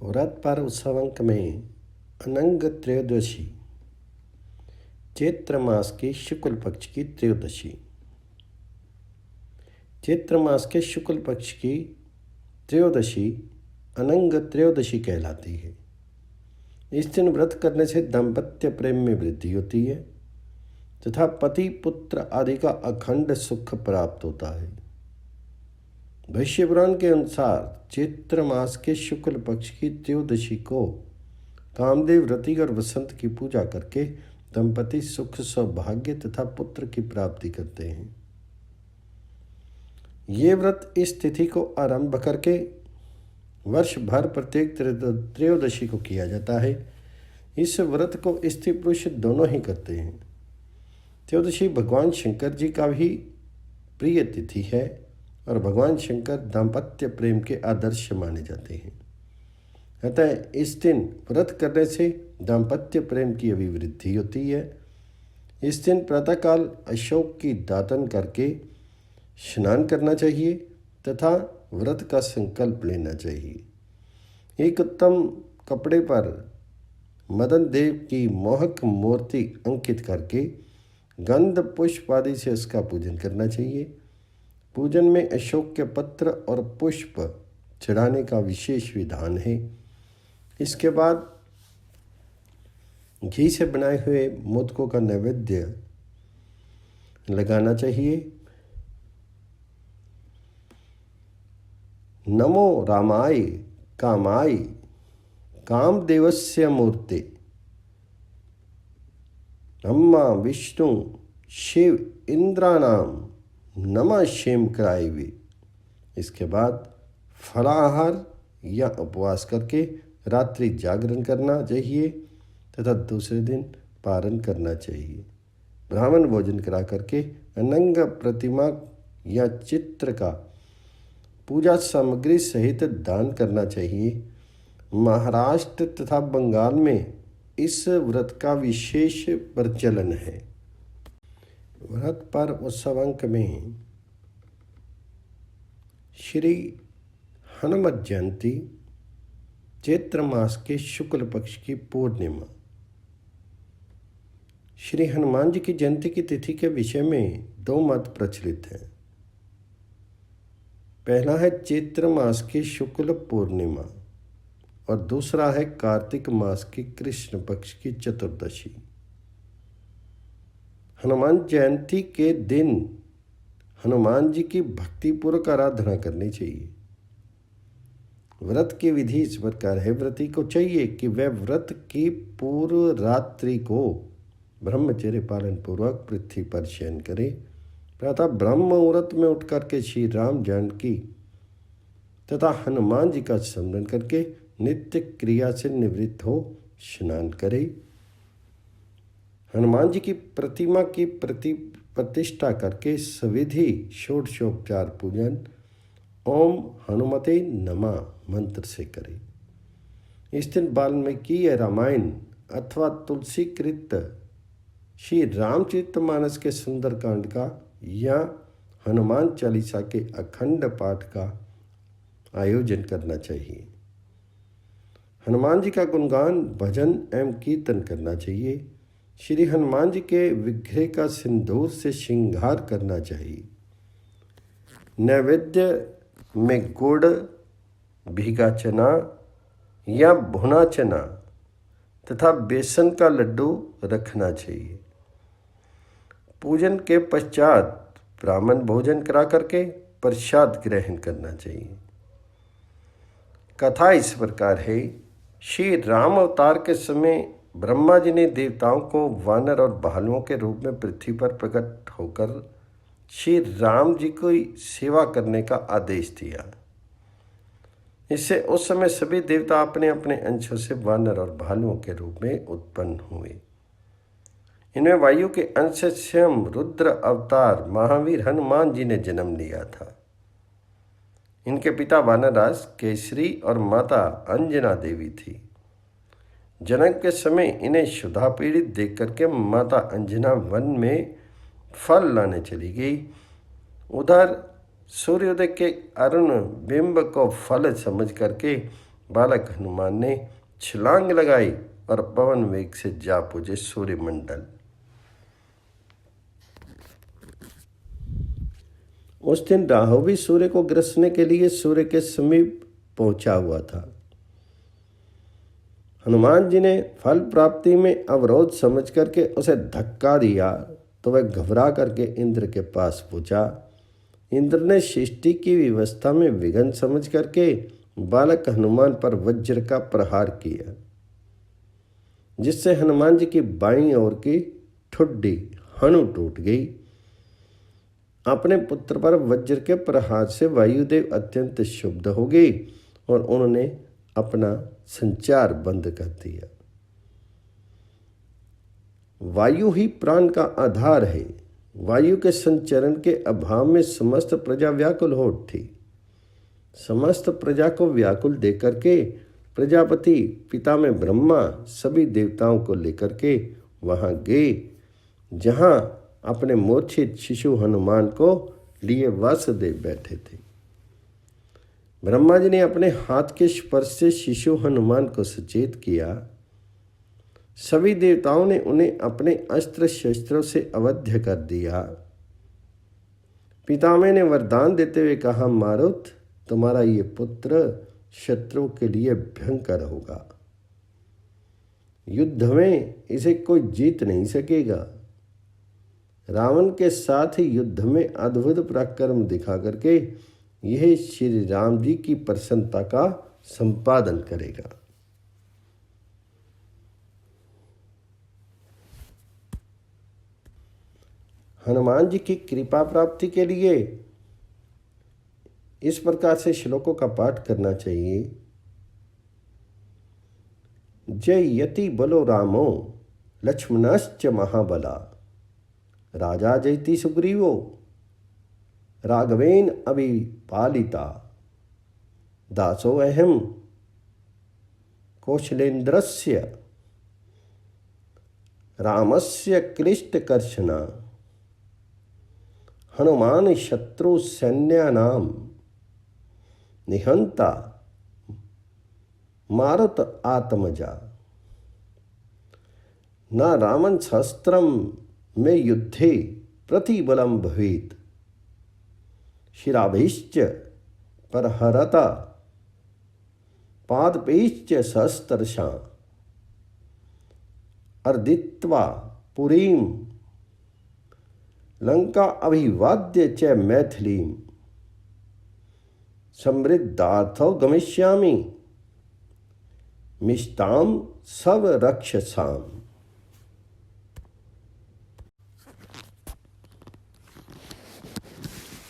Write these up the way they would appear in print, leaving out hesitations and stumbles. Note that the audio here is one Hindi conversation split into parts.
व्रत पर उत्सव अंक में अनंग त्रयोदशी, चैत्र मास की शुक्ल पक्ष की त्रयोदशी। चैत्र मास के शुक्ल पक्ष की त्रयोदशी अनंग त्रयोदशी कहलाती है। इस दिन व्रत करने से दाम्पत्य प्रेम में वृद्धि होती है तथा पति पुत्र आदि का अखंड सुख प्राप्त होता है। भविष्य पुराण के अनुसार चैत्र मास के शुक्ल पक्ष की त्रयोदशी को कामदेव रति और वसंत की पूजा करके दंपति सुख सौभाग्य तथा पुत्र की प्राप्ति करते हैं। ये व्रत इस तिथि को आरंभ करके वर्ष भर प्रत्येक त्रयोदशी को किया जाता है। इस व्रत को स्त्री पुरुष दोनों ही करते हैं। त्रयोदशी भगवान शंकर जी का भी प्रिय तिथि है और भगवान शंकर दाम्पत्य प्रेम के आदर्श माने जाते हैं। अतः इस दिन व्रत करने से दाम्पत्य प्रेम की अभिवृद्धि होती है। इस दिन प्रातःकाल अशोक की दातन करके स्नान करना चाहिए तथा व्रत का संकल्प लेना चाहिए। एक उत्तम कपड़े पर मदन देव की मोहक मूर्ति अंकित करके गंध पुष्प आदि से उसका पूजन करना चाहिए। पूजन में अशोक के पत्र और पुष्प चढ़ाने का विशेष विधान है। इसके बाद घी से बनाए हुए मोदकों का नैवेद्य लगाना चाहिए। नमो रामाय कामाय कामदेवस्य मूर्ते ब्रह्मा विष्णु शिव इंद्रानाम नमः क्षेमकराय वे। इसके बाद फलाहार या उपवास करके रात्रि जागरण करना चाहिए तथा दूसरे दिन पारण करना चाहिए। ब्राह्मण भोजन करा करके अनंग प्रतिमा या चित्र का पूजा सामग्री सहित दान करना चाहिए। महाराष्ट्र तथा बंगाल में इस व्रत का विशेष प्रचलन है। व्रत पर उत्सव अंक में श्री हनुमत जयंती, चैत्र मास के शुक्ल पक्ष की पूर्णिमा। श्री हनुमान जी की जयंती की तिथि के विषय में दो मत प्रचलित हैं। पहला है चैत्र मास की शुक्ल पूर्णिमा और दूसरा है कार्तिक मास की कृष्ण पक्ष की चतुर्दशी। हनुमान जयंती के दिन हनुमान जी की भक्तिपूर्वक आराधना करनी चाहिए। व्रत की विधि इस प्रकार है। व्रती को चाहिए कि वह व्रत की पूर्व रात्रि को ब्रह्मचर्य पालन पूर्वक पृथ्वी पर शयन करे। प्रातः ब्रह्म मुहूर्त में उठ करके श्री राम जानकी तथा हनुमान जी का स्मरण करके नित्य क्रिया से निवृत्त हो स्नान करे। हनुमान जी की प्रतिमा की प्रतिष्ठा करके सविधि षोडशोपचार पूजन ओम हनुमते नमः मंत्र से करे। इस दिन वाल्मीकि रामायण अथवा तुलसीकृत श्री रामचरितमानस के सुंदरकांड का या हनुमान चालीसा के अखंड पाठ का आयोजन करना चाहिए। हनुमान जी का गुणगान भजन एवं कीर्तन करना चाहिए। श्री हनुमान जी के विग्रह का सिंदूर से श्रृंगार करना चाहिए। नैवेद्य में गुड़, भीगा चना या भुना चना तथा बेसन का लड्डू रखना चाहिए। पूजन के पश्चात ब्राह्मण भोजन करा करके प्रसाद ग्रहण करना चाहिए। कथा इस प्रकार है। श्री राम अवतार के समय ब्रह्मा जी ने देवताओं को वानर और भालुओं के रूप में पृथ्वी पर प्रकट होकर श्री राम जी की सेवा करने का आदेश दिया। इससे उस समय सभी देवता अपने अपने अंशों से वानर और भालुओं के रूप में उत्पन्न हुए। इनमें वायु के अंश से स्वयं रुद्र अवतार महावीर हनुमान जी ने जन्म लिया था। इनके पिता वानरराज केसरी और माता अंजना देवी थी। जन्म के समय इन्हें क्षुधा पीड़ित देख करके माता अंजना वन में फल लाने चली गई। उधर सूर्योदय के अरुण बिंब को फल समझ करके बालक हनुमान ने छलांग लगाई और पवन वेग से जा पहुंचे सूर्यमंडल। उस दिन राहु भी सूर्य को ग्रसने के लिए सूर्य के समीप पहुंचा हुआ था। हनुमान जी ने फल प्राप्ति में अवरोध समझ करके उसे धक्का दिया तो वह घबरा करके इंद्र के पास पहुंचा। इंद्र ने सृष्टि की व्यवस्था में विघ्न समझ करके बालक हनुमान पर वज्र का प्रहार किया, जिससे हनुमान जी की बाईं ओर की ठुड्डी हनु टूट गई। अपने पुत्र पर वज्र के प्रहार से वायुदेव अत्यंत क्षुब्ध हो गए और उन्होंने अपना संचार बंद कर दिया। वायु ही प्राण का आधार है। वायु के संचरण के अभाव में समस्त प्रजा व्याकुल हो उठी। समस्त प्रजा को व्याकुल देकर के प्रजापति पिता में ब्रह्मा सभी देवताओं को लेकर के वहां गए, जहां अपने मूर्छित शिशु हनुमान को लिए वासुदेव बैठे थे। ब्रह्मा जी ने अपने हाथ के स्पर्श से शिशु हनुमान को सचेत किया। सभी देवताओं ने उन्हें अपने अस्त्र शस्त्रों से अवध्य कर दिया। पितामह ने वरदान देते हुए कहा, मारुत, तुम्हारा ये पुत्र शत्रुओं के लिए भयंकर होगा। युद्ध में इसे कोई जीत नहीं सकेगा। रावण के साथ ही युद्ध में अद्भुत पराक्रम दिखा करके यह श्री राम जी की प्रसन्नता का संपादन करेगा। हनुमान जी की कृपा प्राप्ति के लिए इस प्रकार से श्लोकों का पाठ करना चाहिए। जय यति बलो रामो लक्ष्मणश्च महाबला, राजा जयति सुग्रीवो राघवेन अभिपालिता, दासो अहम कौशलेन्द्रस्य रामस्य क्लिष्टकर्षणा, हनुमान शत्रु सैन्यानाम निहंता मारुत आत्मजा, न रामन शस्त्रम में युद्धे प्रतिबलम भवेत्, शिराभिश्च परहरता पादपैश्च सहस्त्रशा, अर्दित्वा पुरीं लंका अभिवाद्य च मैथिलीं, समृद्धार्थौ गमिष्यामि मिष्टाम सब रक्षसाम।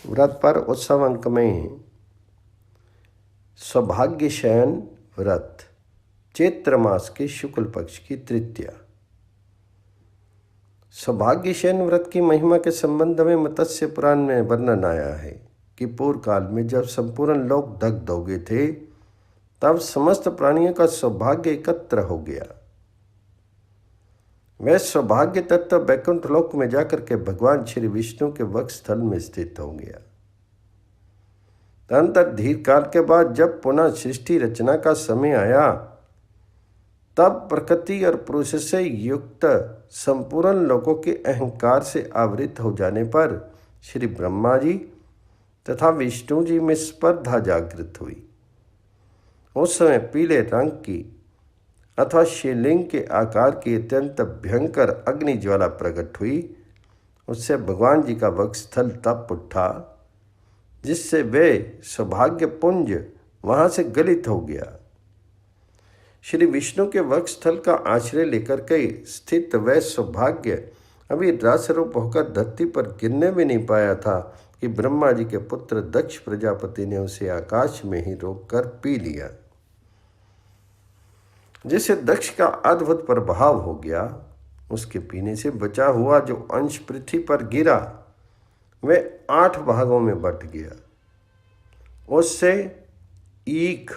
व्रत पर उत्सव अंक में सौभाग्यशयन व्रत, चैत्र मास के शुक्ल पक्ष की तृतीया। सौभाग्यशयन व्रत की महिमा के संबंध में मत्स्य पुराण में वर्णन आया है कि पूर्व काल में जब संपूर्ण लोक दग्ध हो गए थे, तब समस्त प्राणियों का सौभाग्य एकत्र हो गया। वह सौभाग्य तत्व वैकुंठ लोक में जाकर के भगवान श्री विष्णु के वक्ष स्थल में स्थित हो गया। तदनंतर धीर काल के बाद जब पुनः सृष्टि रचना का समय आया, तब प्रकृति और पुरुष से युक्त संपूर्ण लोकों के अहंकार से आवृत हो जाने पर श्री ब्रह्मा जी तथा विष्णु जी में स्पर्धा जागृत हुई। उस समय पीले रंग की अथवा शिवलिंग के आकार की अत्यंत भयंकर अग्नि ज्वाला प्रकट हुई। उससे भगवान जी का वक्ष स्थल तप उठा, जिससे वे सौभाग्य पुंज वहाँ से गलित हो गया। श्री विष्णु के वक्ष स्थल का आश्रय लेकर के स्थित वह सौभाग्य अभी रसरूप होकर धरती पर गिरने भी नहीं पाया था कि ब्रह्मा जी के पुत्र दक्ष प्रजापति ने उसे आकाश में ही रोककर पी लिया, जिससे दक्ष का अद्भुत प्रभाव हो गया। उसके पीने से बचा हुआ जो अंश पृथ्वी पर गिरा वह 8 भागों में बट गया। उससे ईख,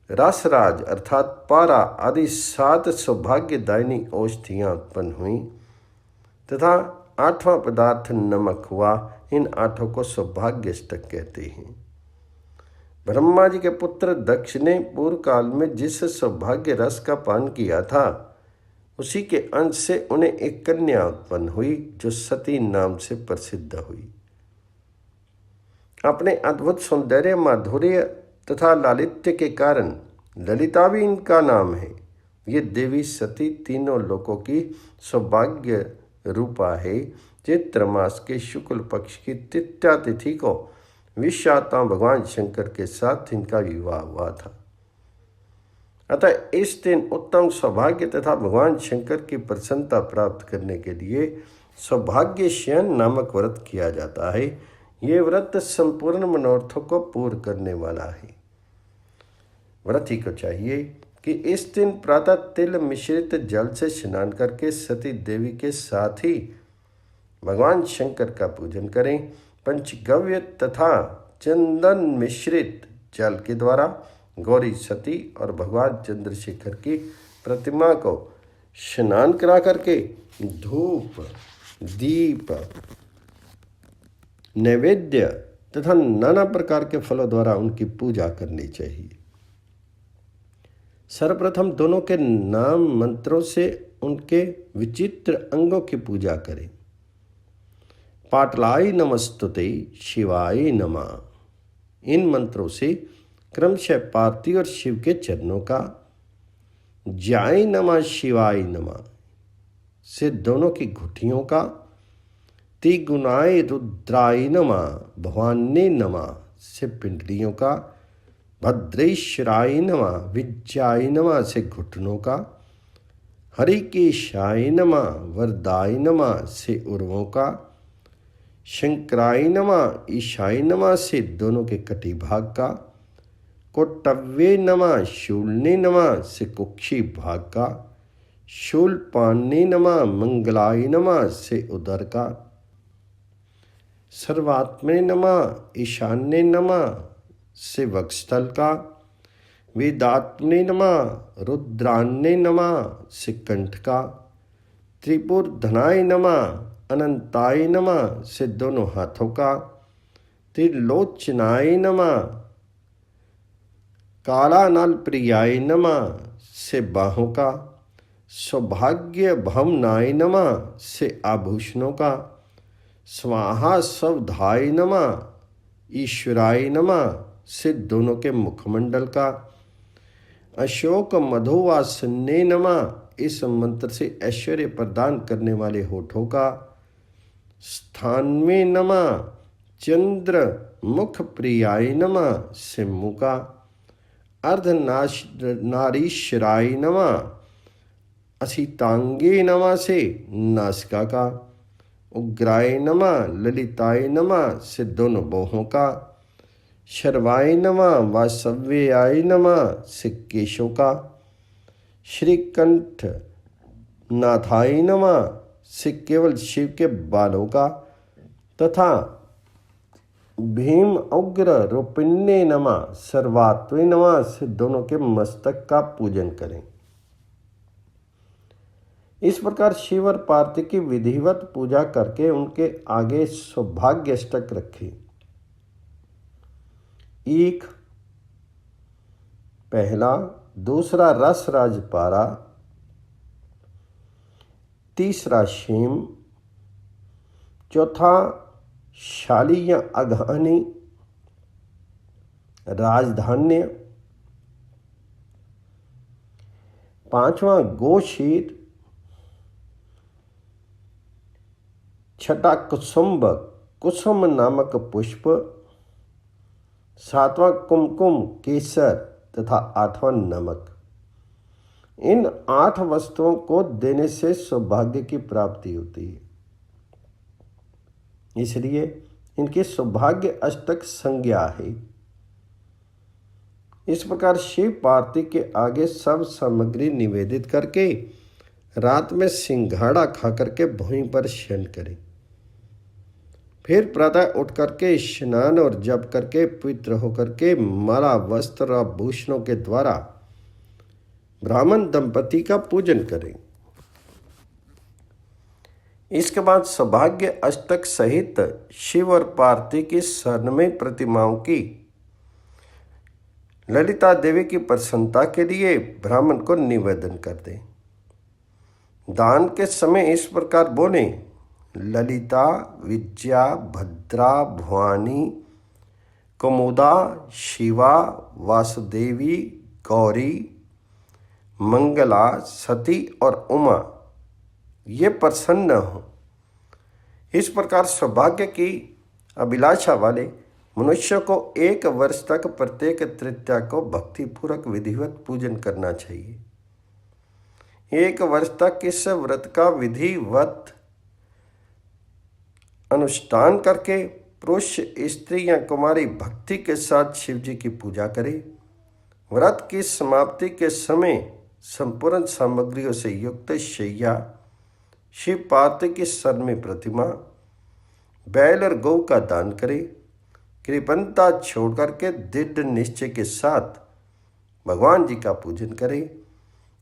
रसराज अर्थात पारा आदि 7 सौभाग्यदायिनी औषधियाँ उत्पन्न हुई तथा 8वां पदार्थ नमक हुआ। इन 8 को सौभाग्यष्टक कहते हैं। ब्रह्मा जी के पुत्र दक्ष ने पूर्व काल में जिस सौभाग्य रस का पान किया था, उसी के अंश से उन्हें एक कन्या उत्पन्न हुई जो सती नाम से प्रसिद्ध हुई। अपने अद्भुत सौंदर्य, माधुर्य तथा लालित्य के कारण ललिता भी इनका नाम है। ये देवी सती तीनों लोकों की सौभाग्य रूपा है। चैत्र मास के शुक्ल पक्ष की तृतीया तिथि को विश्वात्मा भगवान शंकर के साथ इनका विवाह हुआ था। अतः इस दिन उत्तम सौभाग्य तथा भगवान शंकर की प्रसन्नता प्राप्त करने के लिए सौभाग्य शयन नामक व्रत किया जाता है। ये व्रत संपूर्ण मनोरथों को पूर्ण करने वाला है। व्रती को चाहिए कि इस दिन प्रातः तिल मिश्रित जल से स्नान करके सती देवी के साथ ही भगवान शंकर का पूजन करें। पंचगव्य तथा चंदन मिश्रित जल के द्वारा गौरी सती और भगवान चंद्रशेखर की प्रतिमा को स्नान करा करके धूप, दीप, नैवेद्य तथा नाना प्रकार के फलों द्वारा उनकी पूजा करनी चाहिए। सर्वप्रथम दोनों के नाम मंत्रों से उनके विचित्र अंगों की पूजा करें। पाटलाय नमस्तुते शिवाय नमः। इन मंत्रों से क्रमशः पार्वती और शिव के चरणों का, ज्याय नमः शिवाय नमः से दोनों की घुटियों का, त्रिगुणाय रुद्राय नमः भवानी नमः से पिंडलियों का, भद्रेश्वराय नमः विजयाय नमः से घुटनों का, हरिकेशाय नमः वरदाय नमः से उर्वों का, शंकराय नमः ईशाय नमः से दोनों के कटी भाग का, कोटव्ये नमः शूलने नमः से कुक्षी भाग का, शूलपाने नमः मंगलाय नमः से उदर का, सर्वात्मने नमः ईशान्य नमः से वक्षस्थल का, वेदात्मने नमः रुद्रान्य नमः से कंठ का, त्रिपुरधनाय नमः अनंताय नमः से दोनों हाथों का, त्रिलोचनाय नमः कालानल प्रियाय नमः से बाहों का, सौभाग्य भवनाय नमः से आभूषणों का, स्वाहा सवधाय नमः ईश्वराय नमः से दोनों के मुखमंडल का, अशोक मधुवासन्ने नमः इस मंत्र से ऐश्वर्य प्रदान करने वाले होठों का, स्थान में नमः चंद्र मुख प्रियाय नमः से मुँह का, अर्धनाश नारीश्वराय नमः असितांगे नमः से नासिका का, उग्राय नमः ललिताय नमः से दोनों बाहों का, शर्वाय नमः वासव्याय नमः से केशों का, श्रीकंठ नाथाय नमः से केवल शिव के बालों का, तथा भीम उग्र रूपिण्य नमः सर्वात्मे नमः से दोनों के मस्तक का पूजन करें। इस प्रकार शिव और पार्वती की विधिवत पूजा करके उनके आगे सौभाग्य अष्टक रखें। एक पहला, दूसरा रस राजपारा, तीसरा शेम, चौथा शाली या अघानी राजधान्य, पांचवा गोशीर, छठा कुसुम्ब कुसुम नामक पुष्प, सातवां कुमकुम केसर तथा आठवां नमक। इन 8 वस्तुओं को देने से सौभाग्य की प्राप्ति होती है, इसलिए इनकी सौभाग्य अष्टक संज्ञा है। इस प्रकार शिव पार्वती के आगे सब सामग्री निवेदित करके रात में सिंघाड़ा खा करके भूमि पर शयन करें। फिर प्रातः उठ करके स्नान और जप करके पवित्र होकर के माला वस्त्र और आभूषणों के द्वारा ब्राह्मण दंपति का पूजन करें। इसके बाद सौभाग्य अष्टक सहित शिव और पार्वती की स्वर्णमय प्रतिमाओं की ललिता देवी की प्रसन्नता के लिए ब्राह्मण को निवेदन कर दें। दान के समय इस प्रकार बोले, ललिता विद्या भद्रा भवानी कुमुदा शिवा वासुदेवी गौरी मंगला सती और उमा ये प्रसन्न हो। इस प्रकार सौभाग्य की अभिलाषा वाले मनुष्य को 1 वर्ष तक प्रत्येक तृतीया को भक्तिपूर्वक विधिवत पूजन करना चाहिए। 1 वर्ष तक इस व्रत का विधिवत अनुष्ठान करके पुरुष स्त्री या कुमारी भक्ति के साथ शिव जी की पूजा करे। व्रत की समाप्ति के समय संपूर्ण सामग्रियों से युक्त शैया, शिव पार्वती की स्वर्णिम प्रतिमा, बैल और गौ का दान करे। कृपणता छोड़ करके दृढ़ निश्चय के साथ भगवान जी का पूजन करे।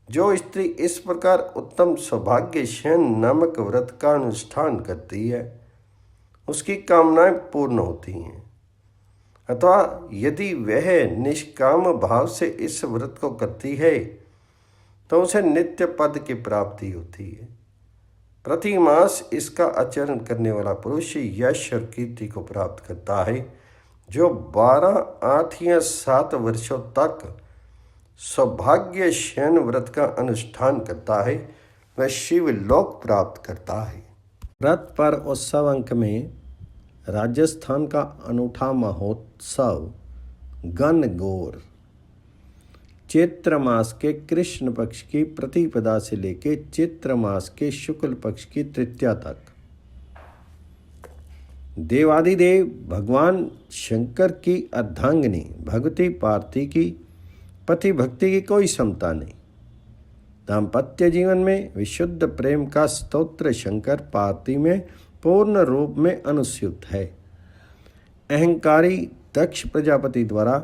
जो स्त्री इस प्रकार उत्तम सौभाग्य शयन नामक व्रत का अनुष्ठान करती है उसकी कामनाएं पूर्ण होती हैं, अथवा यदि वह निष्काम भाव से इस व्रत को करती है तो उसे नित्य पद की प्राप्ति होती है। प्रति मास इसका आचरण करने वाला पुरुष यश और कीर्ति को प्राप्त करता है। जो 12, 8 या 7 वर्षों तक सौभाग्य शयन व्रत का अनुष्ठान करता है वह शिवलोक प्राप्त करता है। व्रत पर उत्सव अंक में राजस्थान का अनूठा महोत्सव गणगौर चैत्र मास के कृष्ण पक्ष की प्रतिपदा से लेकर चैत्र मास के शुक्ल पक्ष की तृतीया तक देवादिदेव भगवान शंकर की अर्धांगिनी भगवती पार्वती की पति भक्ति की कोई क्षमता नहीं। दाम्पत्य जीवन में विशुद्ध प्रेम का स्तोत्र शंकर पार्वती में पूर्ण रूप में अनुस्यूत है। अहंकारी दक्ष प्रजापति द्वारा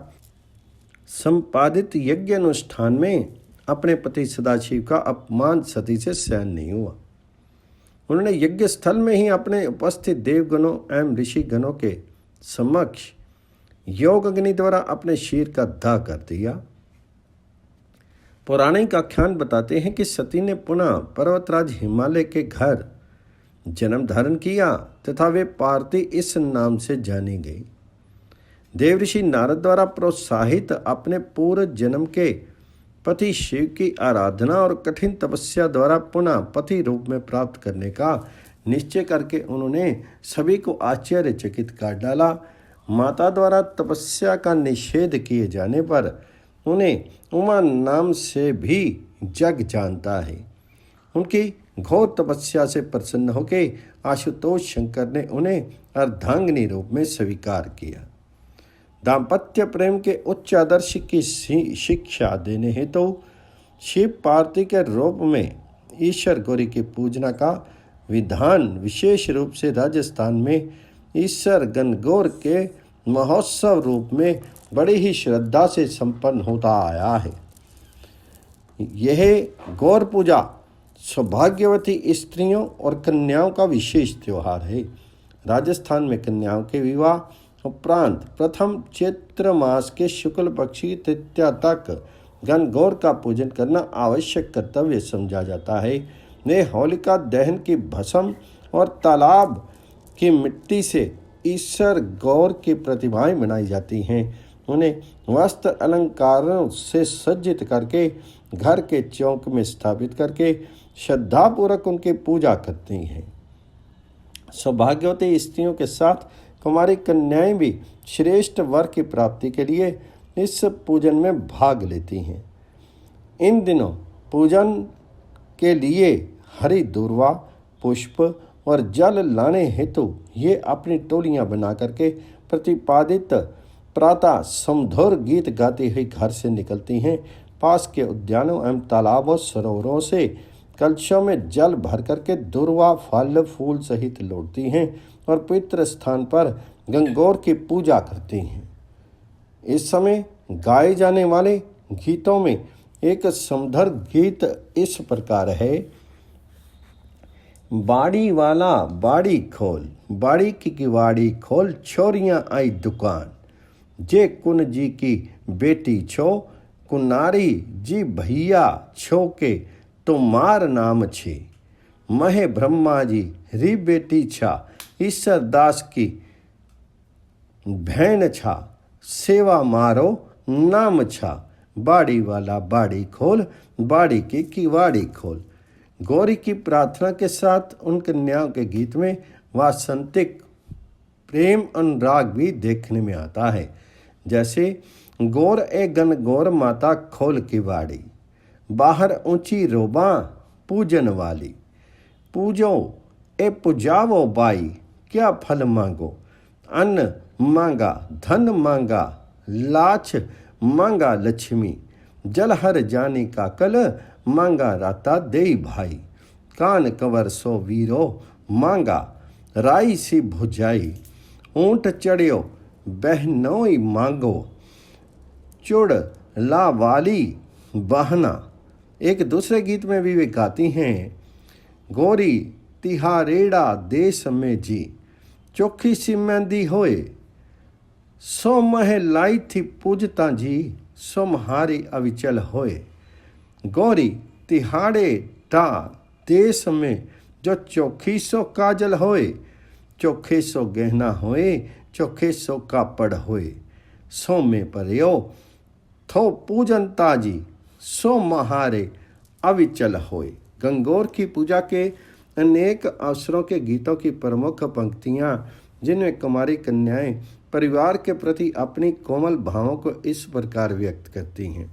संपादित यज्ञ अनुष्ठान में अपने पति सदाशिव का अपमान सती से सहन नहीं हुआ। उन्होंने यज्ञ स्थल में ही अपने उपस्थित देवगणों एवं ऋषि गणों के समक्ष योग अग्नि द्वारा अपने शीर का दाह कर दिया। पौराणिक आख्यान बताते हैं कि सती ने पुनः पर्वतराज हिमालय के घर जन्म धारण किया तथा वे पार्वती इस नाम से जानी गई। देवऋषि नारद द्वारा प्रोत्साहित अपने पूर्व जन्म के पति शिव की आराधना और कठिन तपस्या द्वारा पुनः पति रूप में प्राप्त करने का निश्चय करके उन्होंने सभी को आश्चर्यचकित कर डाला। माता द्वारा तपस्या का निषेध किए जाने पर उन्हें उमा नाम से भी जग जानता है। उनकी घोर तपस्या से प्रसन्न होकर आशुतोष शंकर ने उन्हें अर्धांगिनी रूप में स्वीकार किया। दाम्पत्य प्रेम के उच्च आदर्श की शिक्षा देने हेतु तो शिव पार्वती के रूप में ईश्वर गौरी की पूजना का विधान विशेष रूप से राजस्थान में ईश्वर गणगौर के महोत्सव रूप में बड़ी ही श्रद्धा से संपन्न होता आया है। यह गौर पूजा सौभाग्यवती स्त्रियों और कन्याओं का विशेष त्यौहार है। राजस्थान में कन्याओं के विवाह उपरांत प्रथम चैत्र मास के शुक्ल पक्ष की तृतीया तक गणगौर का पूजन करना आवश्यक कर्तव्य समझा जाता है। वे होलिका दहन की भस्म और तालाब की मिट्टी से ईश्वर गौर की प्रतिमाएं बनाई जाती हैं। उन्हें वस्त्र अलंकारों से सज्जित करके घर के चौक में स्थापित करके श्रद्धापूर्वक उनकी पूजा करती हैं। सौभाग्यवती स्त्रियों के साथ कुमारी कन्याएं भी श्रेष्ठ वर की प्राप्ति के लिए इस पूजन में भाग लेती हैं। इन दिनों पूजन के लिए हरी दूर्वा, पुष्प और जल लाने हेतु ये अपनी टोलियां बना करके प्रतिपादित प्रातः समधुर गीत गाती हुई घर से निकलती हैं। पास के उद्यानों एवं तालाबों सरोवरों से कलशों में जल भर करके दूर्वा फल फूल सहित लौटती हैं और पवित्र स्थान पर गणगौर की पूजा करती हैं। इस समय गाए जाने वाले गीतों में एक समधुर गीत इस प्रकार है। बाड़ी वाला बाड़ी खोल, बाड़ी की किवाड़ी खोल, छोरियां आई दुकान, जे कुन जी की बेटी छो कुनारी जी भैया छो के तुम्हार नाम छे। महे ब्रह्मा जी री बेटी छा ईश्वर दास की भैन छा सेवा मारो नाम छा। बाड़ी वाला बाड़ी खोल बाड़ी की किवाड़ी खोल। गौरी की प्रार्थना के साथ उन कन्याओं के गीत में वासंतिक प्रेम अनुराग भी देखने में आता है। जैसे गौर ए गन गौर माता खोल की बाड़ी, बाहर ऊंची रोबा पूजन वाली। पूजो ए पुजावो बाई क्या फल मांगो, अन्न मांगा धन मांगा लाछ मांगा लक्ष्मी। जल हर जानी का कल मांगा राता देई भाई। कान कंवर सो वीरो मांगा राई सी भुजाई। ऊंट चढ़ियो बहनोई मांगो चुड़ ला वाली बहना। एक दूसरे गीत में भी वे गाती हैं, गोरी तिहारेड़ा देश में जी चोखी सी मेहंदी होए। सो मह लाई थी पूजता जी सो म्हारी अविचल होए। गौरी तिहाड़े टा देश में जो चोखी सो काजल होए। चोखे सो गहना होए चोखे सो कापड़ होए। सो में परियो थो पूजन ताजी सो महारे अविचल होए। गंगौर की पूजा के अनेक अवसरों के गीतों की प्रमुख पंक्तियां, जिनमें कुमारी कन्याएं परिवार के प्रति अपनी कोमल भावों को इस प्रकार व्यक्त करती हैं।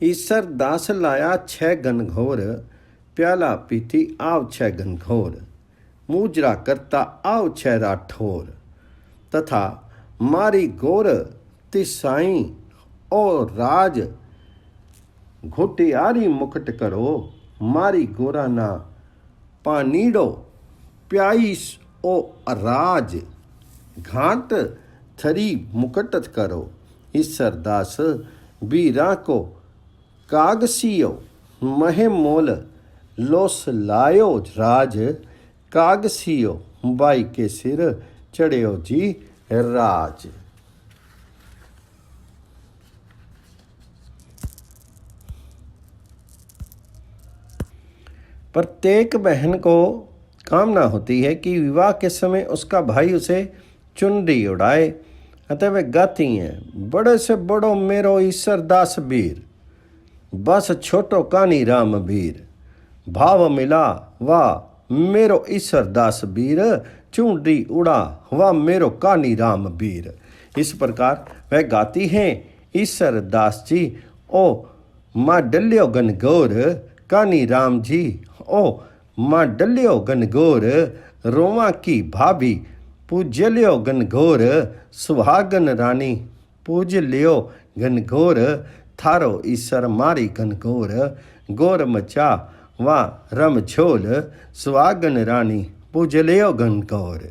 ईसर दास लाया 6 घनघोर, प्याला पीती आव 6 घनघोर। मूजरा करता आव 6 राठौर, तथा मारी गोर तिसाई और राज घुटियारी मुकुट करो। मारी गोरा ना पानीड़ो प्याईस ओ राज घाट थरी मुकुट करो। ईसर दास बीरा को कागसियो महे मोल लोस लायो राज। कागसियो बाई के सिर चढ़ियो जी राज। प्रत्येक बहन को कामना होती है कि विवाह के समय उसका भाई उसे चुनरी उड़ाए, अतः वे गाती हैं, बड़े से बड़ो मेरो ईसर दास बीर, बस छोटो कानी राम बीर। भाव मिला वाह मेरो ईसर दास बीर, चुनरी उड़ा वाह मेरो कानी राम बीर। इस प्रकार वह गाती हैं, ईसर दास जी ओ माँ डल्यो गनगौर, कानी राम जी ओ माँ डल्यो गनगौर। रोमा की भाभी पूज्यल्यो गनगौर, सुहागन रानी पूज्यल्यो गनगौर। थारो ईसर मारी गनगौर, गौर मचा वा रम झोल, सुहागन रानी पूज्यल्यो गनगौर।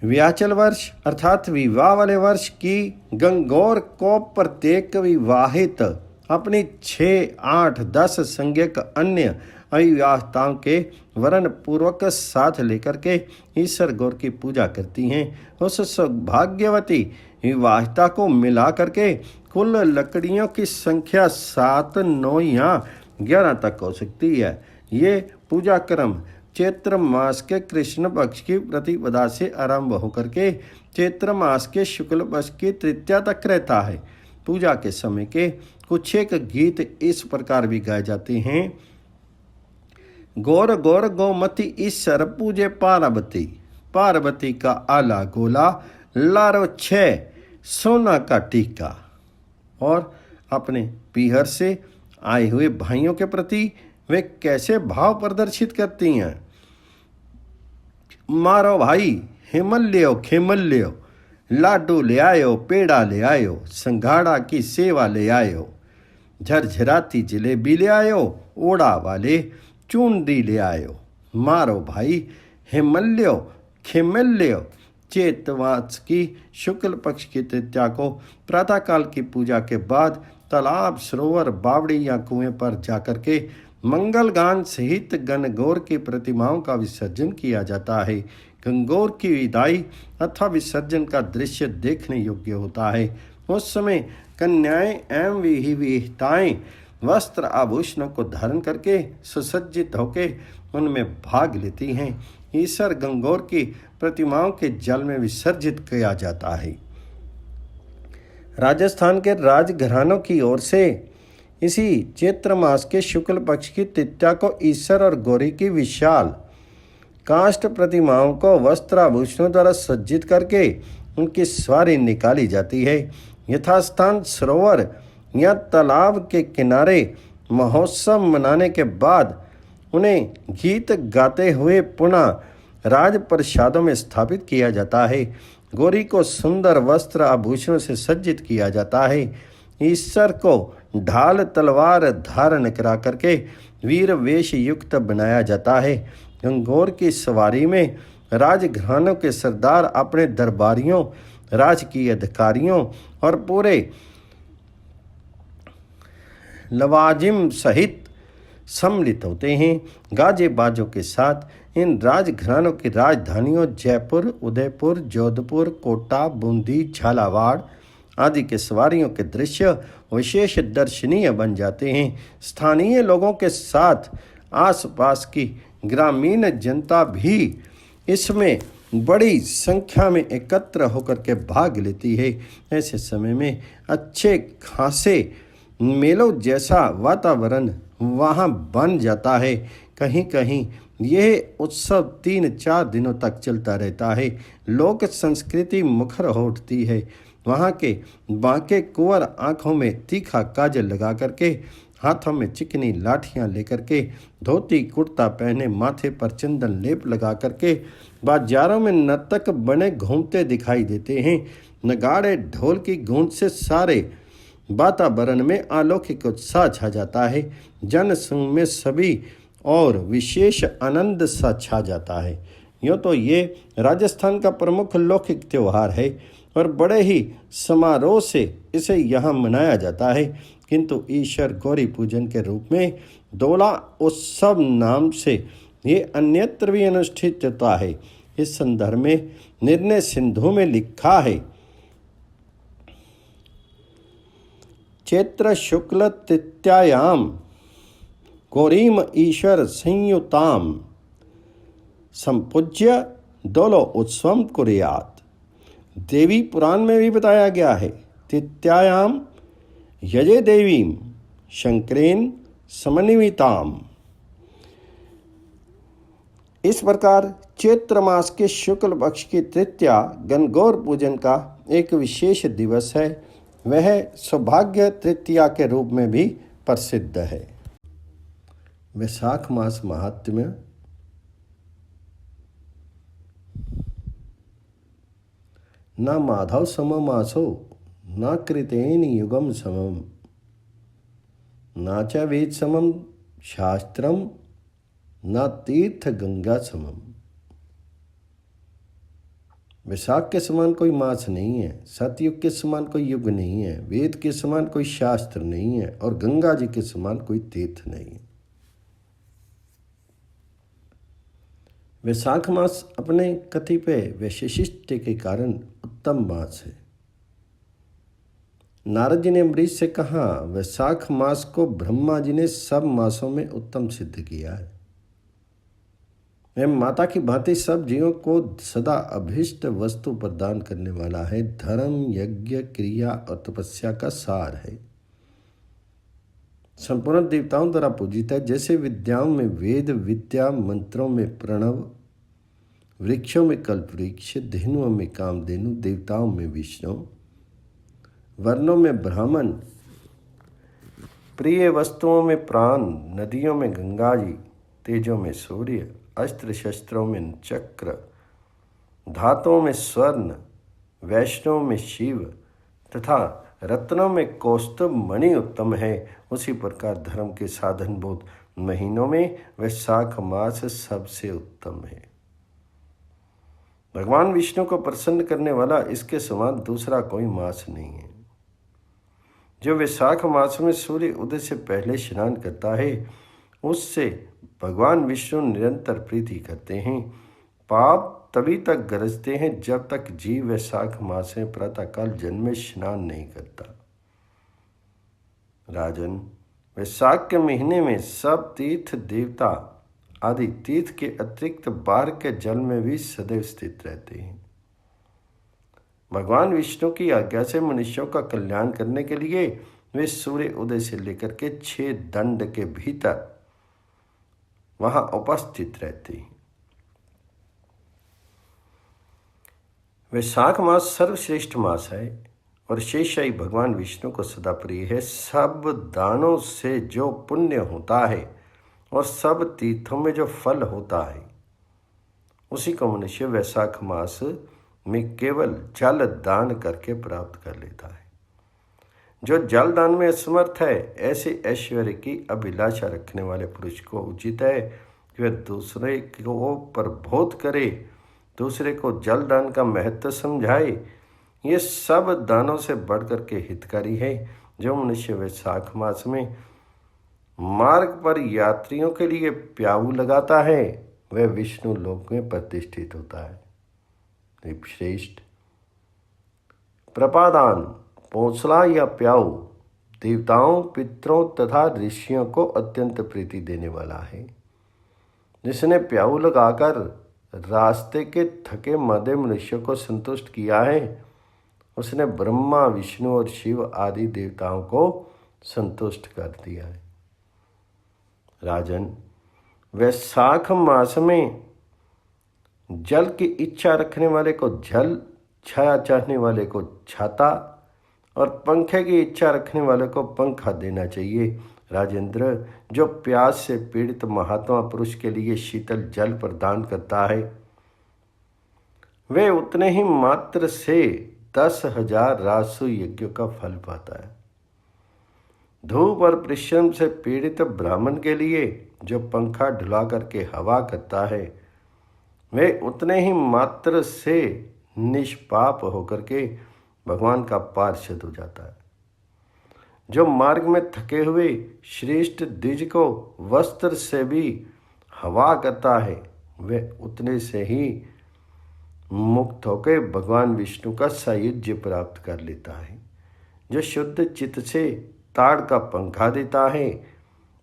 व्याचल वर्ष अर्थात विवाह वाले वर्ष की गंगौर को प्रत्येक विवाहित अपनी 6, 8, 10 संज्ञक अन्य अविवाहिताओं के वरण पूर्वक साथ लेकर के ईश्वर गौर की पूजा करती हैं। उस सौभाग्यवती विवाहिता को मिला करके कुल लकड़ियों की संख्या 7, 9 या 11 तक हो सकती है। ये पूजा क्रम चैत्र मास के कृष्ण पक्ष की प्रतिपदा से आरंभ होकर के चैत्र मास के शुक्ल पक्ष की तृतीया तक रहता है। पूजा के समय के कुछ एक गीत इस प्रकार भी गाए जाते हैं। गौर गौर गोमती ईश्वर पूजे पार्वती, पार्वती का आला गोला लारो 6 सोना का टीका। और अपने पीहर से आए हुए भाइयों के प्रति वे कैसे भाव प्रदर्शित करती हैं। मारो भाई हिमल्यो खेमल्यो, लाडू ले आयो पेड़ा ले आयो, संघाड़ा की सेवा ले आयो। झरझराती जलेबी ले आयो, ओड़ा वाले चूंदी ले आयो। मारो भाई हिमल्यो खेमल्यो। चैतमास की शुक्ल पक्ष की तृतीया को प्रातःकाल की पूजा के बाद तालाब, सरोवर, बावड़ी या कुएं पर जाकर के मंगल गान सहित गणगौर की प्रतिमाओं का विसर्जन किया जाता है। गंगौर की विदाई अथवा विसर्जन का दृश्य देखने योग्य होता है। उस समय कन्याएं एवं विहिताएं वस्त्र आभूषणों को धारण करके सुसज्जित होकर उनमें भाग लेती हैं। ईश्वर गंगौर की प्रतिमाओं के जल में विसर्जित किया जाता है। राजस्थान के राजघरानों की ओर से इसी चैत्र मास के शुक्ल पक्ष की तृतीया को ईश्वर और गौरी की विशाल काष्ठ प्रतिमाओं को वस्त्र आभूषणों द्वारा सज्जित करके उनकी सवारी निकाली जाती है। यथास्थान सरोवर या तालाब के किनारे महोत्सव मनाने के बाद उन्हें गीत गाते हुए पुनः राज प्रसादों में स्थापित किया जाता है। गौरी को सुंदर वस्त्र आभूषणों से सज्जित किया जाता है। ईश्वर को ढाल तलवार धारण करा करके वीर वेश युक्त बनाया जाता है। गंगौर की सवारी में राजघरानों के सरदार अपने दरबारियों, राजकीय अधिकारियों और पूरे लवाजिम सहित सम्मिलित होते हैं। गाजे बाजों के साथ इन राजघरानों की राजधानियों जयपुर, उदयपुर, जोधपुर, कोटा, बूंदी, झालावाड़ आदि के सवारियों के दृश्य विशेष दर्शनीय बन जाते हैं। स्थानीय लोगों के साथ आसपास की ग्रामीण जनता भी इसमें बड़ी संख्या में एकत्र होकर के भाग लेती है। ऐसे समय में अच्छे खासे मेलों जैसा वातावरण वहाँ बन जाता है। कहीं कहीं यह उत्सव 3-4 दिनों तक चलता रहता है। लोक संस्कृति मुखर हो उठती है। वहाँ के बांके कुंवर आँखों में तीखा काजल लगा करके, हाथों में चिकनी लाठियाँ लेकर के, धोती कुर्ता पहने, माथे पर चंदन लेप लगा करके बाजारों में नर्तक बने घूमते दिखाई देते हैं। नगाड़े ढोल की गूंज से सारे वातावरण में अलौकिक उत्साह छा जाता है। जन समूह में सभी और विशेष आनंद सा छा जाता है। यूँ तो ये राजस्थान का प्रमुख लौकिक त्यौहार है और बड़े ही समारोह से इसे यहाँ मनाया जाता है, किंतु ईश्वर गौरी पूजन के रूप में दोला उत्सव नाम से ये अन्यत्र भी अनुष्ठित होता है। इस संदर्भ में निर्णय सिंधु में लिखा है, चैत्र शुक्ल तृतीयायाम गौरीम ईश्वर संयुताम संपूज्य दोलो उत्सवम कुर्यात्। देवी पुराण में भी बताया गया है, तृतीयायाम यजे देवीम शंकरेन समन्विताम। इस प्रकार चैत्र मास के शुक्ल पक्ष की तृतीया गणगौर पूजन का एक विशेष दिवस है। वह सौभाग्य तृतीया के रूप में भी प्रसिद्ध है। वैशाख मास महात्म्य। न माधव समम आसो न कृतेन युगम समम न च वेद समम शास्त्रम न तीर्थ गंगा समम। वैशाख के समान कोई मास नहीं है, सतयुग के समान कोई युग नहीं है, वेद के समान कोई शास्त्र नहीं है और गंगा जी के समान कोई तीर्थ नहीं है। वैशाख मास अपने कतिपय वैशिष्ट्य के कारण उत्तम मास है। नारद जी ने अम्बरीश से कहा, वैशाख मास को ब्रह्मा जी ने सब मासों में उत्तम सिद्ध किया है। वह माता की भांति सब जीवों को सदा अभीष्ट वस्तु प्रदान करने वाला है। धर्म, यज्ञ, क्रिया और तपस्या का सार है। संपूर्ण देवताओं द्वारा पूजित है। जैसे विद्याओं में वेद विद्या, मंत्रों में प्रणव, वृक्षों में कल्पवृक्ष, धेनुओं में कामधेनु, देवताओं में विष्णु, वर्णों में ब्राह्मण, प्रिय वस्तुओं में प्राण, नदियों में गंगा जी, तेजों में सूर्य, अस्त्र शस्त्रों में चक्र, धातुओं में स्वर्ण, वैष्णव में शिव तथा रत्नों में कौस्तुभ मणि उत्तम है। उसी प्रकार धर्म के साधनभूत महीनों में वैशाख मास सबसे उत्तम है। भगवान विष्णु को प्रसन्न करने वाला इसके समान दूसरा कोई मास नहीं है। जो वैशाख मास में सूर्य उदय से पहले स्नान करता है, उससे भगवान विष्णु निरंतर प्रीति करते हैं। पाप तभी तक गरजते हैं जब तक जीव वैशाख मास में प्रातःकाल जल में स्नान नहीं करता। राजन, वैशाख के महीने में सब तीर्थ देवता आदि तीर्थ के अतिरिक्त बाहर के जल में भी सदैव स्थित रहते हैं। भगवान विष्णु की आज्ञा से मनुष्यों का कल्याण करने के लिए वे सूर्य उदय से लेकर के 6 दंड के भीतर वहां उपस्थित रहते हैं। वैशाख मास सर्वश्रेष्ठ मास है और शेषाई भगवान विष्णु को सदा प्रिय है। सब दानों से जो पुण्य होता है और सब तीर्थों में जो फल होता है, उसी को मनुष्य वैशाख मास में केवल जल दान करके प्राप्त कर लेता है। जो जल दान में असमर्थ है, ऐसे ऐश्वर्य की अभिलाषा रखने वाले पुरुष को उचित है कि वह दूसरे को प्रबोध करे, दूसरे को जल दान का महत्व समझाए। ये सब दानों से बढ़कर के हितकारी है। जो मनुष्य वैशाख मास में मार्ग पर यात्रियों के लिए प्याऊ लगाता है, वह विष्णु लोक में प्रतिष्ठित होता है। श्रेष्ठ प्रपादान, पौंसला या प्याऊ देवताओं, पितरों तथा ऋषियों को अत्यंत प्रीति देने वाला है। जिसने प्याऊ लगाकर रास्ते के थके मादे मनुष्य को संतुष्ट किया है, उसने ब्रह्मा, विष्णु और शिव आदि देवताओं को संतुष्ट कर दिया है। राजन, वैशाख मास में जल की इच्छा रखने वाले को जल, छाया चाहने वाले को छाता और पंखे की इच्छा रखने वाले को पंखा देना चाहिए। राजेंद्र, जो प्यास से पीड़ित महात्मा पुरुष के लिए शीतल जल प्रदान करता है, वे उतने ही मात्र से 10,000 राजसु यज्ञों का फल पाता है। धूप और परिश्रम से पीड़ित ब्राह्मण के लिए जो पंखा ढुला करके हवा करता है, वे उतने ही मात्र से निष्पाप होकर के भगवान का पार्षद हो जाता है। जो मार्ग में थके हुए श्रेष्ठ द्विज को वस्त्र से भी हवा करता है, वह उतने से ही मुक्त होकर भगवान विष्णु का सायुज्य प्राप्त कर लेता है। जो शुद्ध चित्त से ताड़ का पंखा देता है,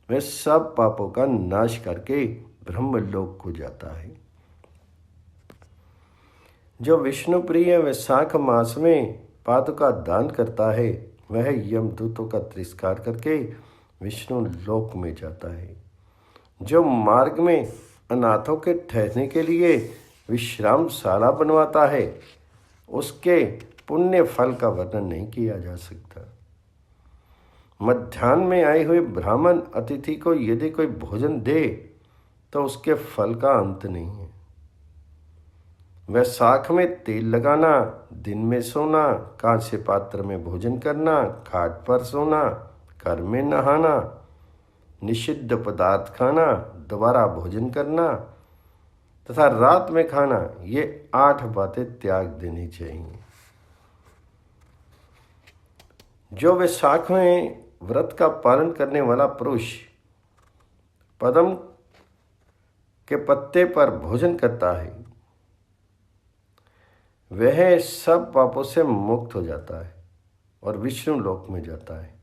वह सब पापों का नाश करके ब्रह्मलोक को जाता है। जो विष्णु प्रिय वैशाख मास में पादुका दान करता है, वह यमदूतों का तिरस्कार करके विष्णु लोक में जाता है। जो मार्ग में अनाथों के ठहरने के लिए विश्रामशाला बनवाता है, उसके पुण्य फल का वर्णन नहीं किया जा सकता। मध्याह्न में आए हुए ब्राह्मण अतिथि को यदि कोई भोजन दे तो उसके फल का अंत नहीं है। वैशाख में तेल लगाना, दिन में सोना, कांसे पात्र में भोजन करना, खाट पर सोना, घर में नहाना, निषिद्ध पदार्थ खाना, दोबारा भोजन करना तथा रात में खाना, ये 8 बातें त्याग देनी चाहिए। जो वैशाख में व्रत का पालन करने वाला पुरुष पद्म के पत्ते पर भोजन करता है, वह सब पापों से मुक्त हो जाता है और विष्णु लोक में जाता है।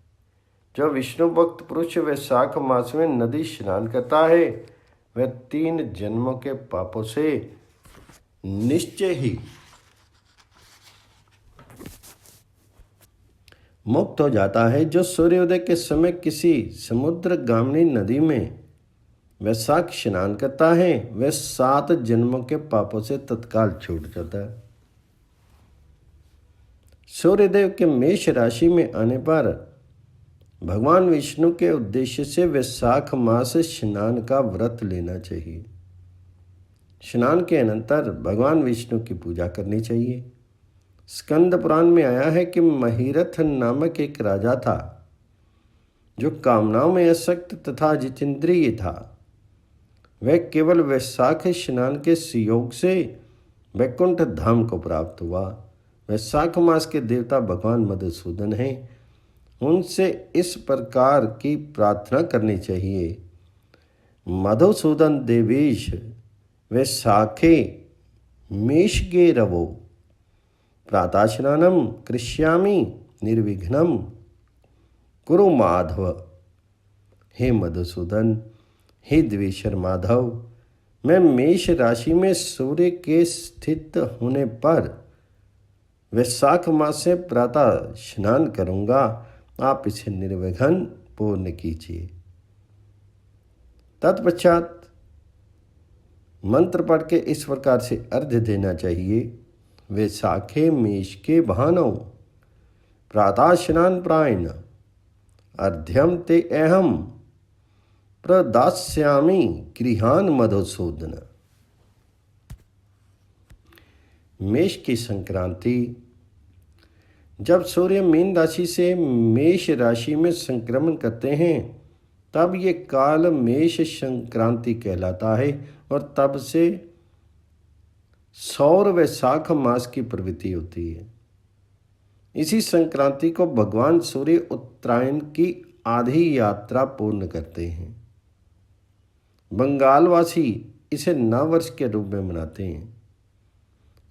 जो विष्णु भक्त पुरुष वैशाख मास में नदी स्नान करता है, वह 3 जन्मों के पापों से निश्चय ही मुक्त हो जाता है। जो सूर्योदय के समय किसी समुद्रगामिनी नदी में वैशाख स्नान करता है, वह 7 जन्मों के पापों से तत्काल छूट जाता है। सूर्यदेव के मेष राशि में आने पर भगवान विष्णु के उद्देश्य से वैशाख मास स्नान का व्रत लेना चाहिए। स्नान के अनंतर भगवान विष्णु की पूजा करनी चाहिए। स्कंद पुराण में आया है कि महिरथ नामक एक राजा था, जो कामनाओं में आसक्त तथा जितेंद्रिय था। वह केवल वैशाख स्नान के संयोग से वैकुंठ धाम को प्राप्त हुआ। वैशाख मास के देवता भगवान मधुसूदन हैं। उनसे इस प्रकार की प्रार्थना करनी चाहिए। मधुसूदन देवेश वैशाखे मेषगे रवो प्रातःस्नानं करिष्यामि निर्विघ्नं कुरु माधव। हे मधुसूदन, हे द्विशर माधव, मैं मेष राशि में सूर्य के स्थित होने पर वैशाख मास से प्रातः स्नान करूंगा। आप इसे निर्विघ्न पूर्ण कीजिए। तत्पश्चात मंत्र पढ़ के इस प्रकार से अर्घ्य देना चाहिए। वैशाखे मेष के भानौ प्रातः स्नान प्रायण अर्ध्यम ते अहम प्रदास्यामि गृहान मधुसूदन। मेष की संक्रांति। जब सूर्य मीन राशि से मेष राशि में संक्रमण करते हैं तब ये काल मेष संक्रांति कहलाता है और तब से सौर वैशाख मास की प्रवृत्ति होती है। इसी संक्रांति को भगवान सूर्य उत्तरायण की आधी यात्रा पूर्ण करते हैं। बंगालवासी इसे नववर्ष के रूप में मनाते हैं।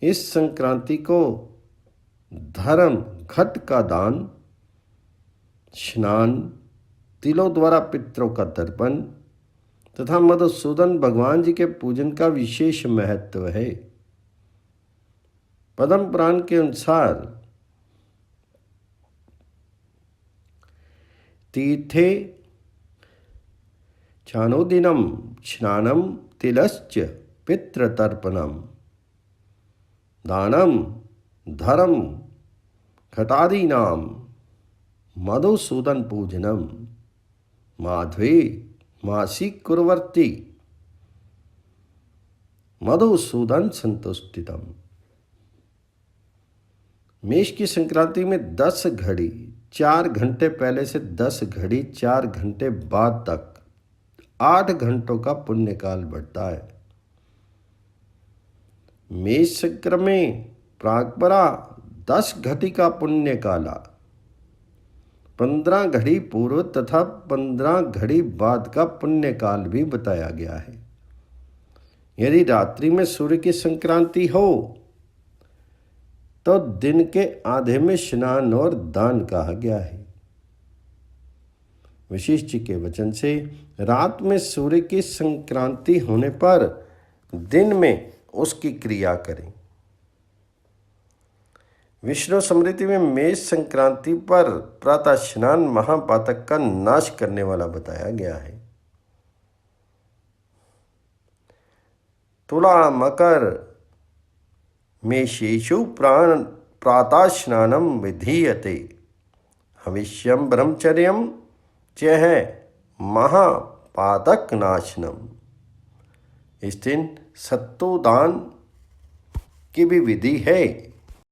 इस संक्रांति को धर्म घट का दान, स्नान, तिलों द्वारा पितरों का तर्पण तथा मधुसूदन भगवान जी के पूजन का विशेष महत्व है। पद्म पुराण के अनुसार तीर्थे चानोदिनम स्नानम तिलश्च पितृतर्पणम दानम धर्म घटादीनाम मधुसूदन पूजनम माध्वे मासी कुर्वती मधुसूदन संतुष्टितम। मेष की संक्रांति में 10 घड़ी 4 घंटे पहले से 10 घड़ी 4 घंटे बाद तक 8 घंटों का पुण्य काल बढ़ता है। मेष चक्र में प्राकपरा 10 घड़ी का पुण्य काला 15 घड़ी पूर्व तथा 15 घड़ी बाद का पुण्य काल भी बताया गया है। यदि रात्रि में सूर्य की संक्रांति हो तो दिन के आधे में स्नान और दान कहा गया है। वशिष्ठ जी के वचन से रात में सूर्य की संक्रांति होने पर दिन में उसकी क्रिया करें। विष्णु स्मृति में मेष संक्रांति पर प्रातः स्नान महापातक का नाश करने वाला बताया गया है। तुला मकर मेषेषु प्रातः स्नानम विधीयते हविष्यम ब्रह्मचर्यम च है महापातक नाशनम। इस दिन सत्तुदान की भी विधि है।